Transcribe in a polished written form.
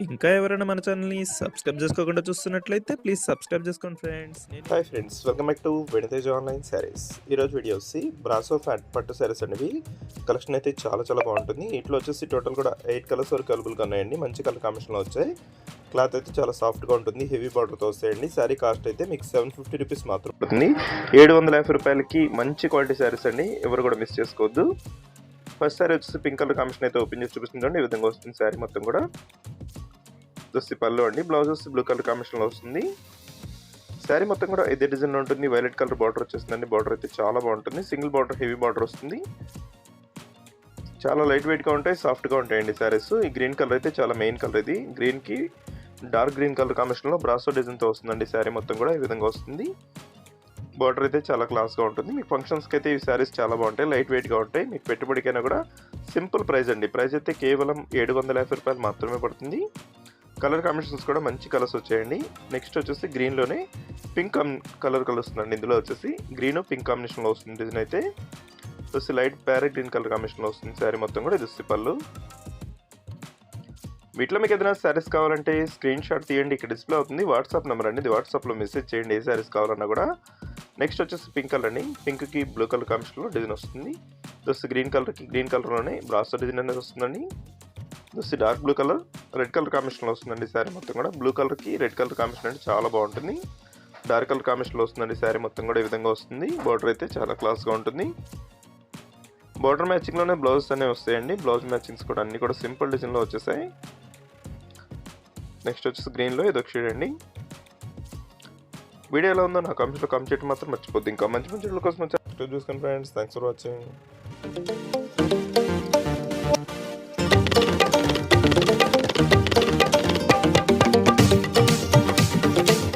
ఇంకా ఎవరైనా మన ఛానల్‌ని సబ్స్క్రైబ్ చేసుకోకుండా చూస్తున్నట్లయితే ప్లీజ్ సబ్స్క్రైబ్ చేసుకోండి friends. Hi friends, welcome back to వెనితేజ్ online saris. ఈరోజు వీడియో వచ్చి బ్రాసో ఫ్యాట్ పట్టు శారీస్ అనేవి కలెక్షన్ అయితే చాలా బాగుంటుంది. వీటిలో వచ్చేసి టోటల్ కూడా 8 కలర్స్ వరకు అవైలబుల్గా ఉన్నాయండి. మంచి కలర్ కాంబినేషన్లో వచ్చాయి. క్లాత్ అయితే చాలా సాఫ్ట్గా ఉంటుంది, హెవీ బార్డర్తో వస్తాయండి. శారీ కాస్ట్ అయితే మీకు 750 రూపీస్ మాత్రం ఉంటుంది. 750 రూపాయలకి మంచి క్వాలిటీ శారీస్ అండి, ఎవరు కూడా మిస్ చేసుకోవద్దు. ఫస్ట్ శారీ వచ్చేసి పింక్ కలర్ కాంబినేషన్ అయితే ఓపెన్ చేసి చూపిస్తుందండి. ఈ విధంగా వస్తుంది శారీ మొత్తం కూడా. దోస్తి పళ్ళు అండి, బ్లౌజ్ వచ్చి బ్లూ కలర్ కాంబినేషన్లో వస్తుంది. శారీ మొత్తం కూడా ఇదే డిజైన్లో ఉంటుంది. వైలెట్ కలర్ బార్డర్ వచ్చేస్తుందండి. బార్డర్ అయితే చాలా బాగుంటుంది. సింగిల్ బార్డర్, హెవీ బార్డర్ వస్తుంది. చాలా లైట్ వెయిట్గా ఉంటాయి, సాఫ్ట్గా ఉంటాయండి శారీస్. ఈ గ్రీన్ కలర్ అయితే చాలా మెయిన్ కలర్. ఇది గ్రీన్కి డార్క్ గ్రీన్ కలర్ కాంబినేషన్లో బ్రాసో డిజైన్తో వస్తుందండి. శారీ మొత్తం కూడా ఈ విధంగా వస్తుంది. బార్డర్ అయితే చాలా క్లాస్గా ఉంటుంది. మీకు ఫంక్షన్స్కి అయితే ఈ శారీస్ చాలా బాగుంటాయి, లైట్ వెయిట్గా ఉంటాయి. మీకు పెట్టుబడికైనా కూడా సింపుల్ ప్రైస్ అండి. ప్రైస్ అయితే కేవలం 750 రూపాయలు మాత్రమే పడుతుంది. కలర్ కాంబినేషన్స్ కూడా మంచి కలర్స్ వచ్చాయండి. నెక్స్ట్ వచ్చేసి గ్రీన్లోనే పింక్ కలర్ వస్తుందండి. ఇందులో వచ్చేసి గ్రీన్ పింక్ కాంబినేషన్లో వస్తుంది. డిజైన్ అయితే వచ్చి లైట్ ప్యారెట్ గ్రీన్ కలర్ కాంబినేషన్లో వస్తుంది. శారీ మొత్తం కూడా ఇది పళ్ళు. వీటిలో మీకు ఏదైనా శారీస్ కావాలంటే స్క్రీన్ షాట్ తీయండి, ఇక్కడ డిస్ప్లే అవుతుంది. వాట్సాప్ నెంబర్ అండి, ఇది వాట్సాప్లో మెసేజ్ చేయండి ఏ శారీస్ కావాలన్నా కూడా. నెక్స్ట్ వచ్చేసి పింక్ కలర్ అండి. పింక్కి బ్లూ కలర్ కాంబినేషన్లో డిజైన్ వస్తుంది. వచ్చి గ్రీన్ కలర్కి గ్రీన్ కలర్లోనే బ్రాసో డిజైన్ అనేది వస్తుందండి. వచ్చి dark blue colour, red colour కాంబినేషన్లో వస్తుందండి. శారీ మొత్తం కూడా బ్లూ కలర్కి రెడ్ కలర్ కాంబినేషన్ అంటే చాలా బాగుంటుంది. డార్క్ కలర్ కాంబినేషన్లో వస్తుందండి. శారీ మొత్తం కూడా ఈ విధంగా వస్తుంది. బార్డర్ అయితే చాలా క్లాస్గా ఉంటుంది. బార్డర్ మ్యాచింగ్లోనే బ్లౌజెస్ అనేవి వస్తాయండి. బ్లౌజ్ మ్యాచింగ్స్ కూడా అన్ని కూడా సింపుల్ డిజైన్లో వచ్చేసాయి. నెక్స్ట్ వచ్చేసి గ్రీన్లో ఇదొక షేడ్ అండి. వీడియో ఎలా ఉందో నా కామెంట్స్లో కామెంట్ చేయడం మాత్రం మర్చిపోద్ది. ఇంకా మంచి వీడియోల కోసం సబ్స్క్రైబ్ చేసుకోండి ఫ్రెండ్స్. Thanks for watching.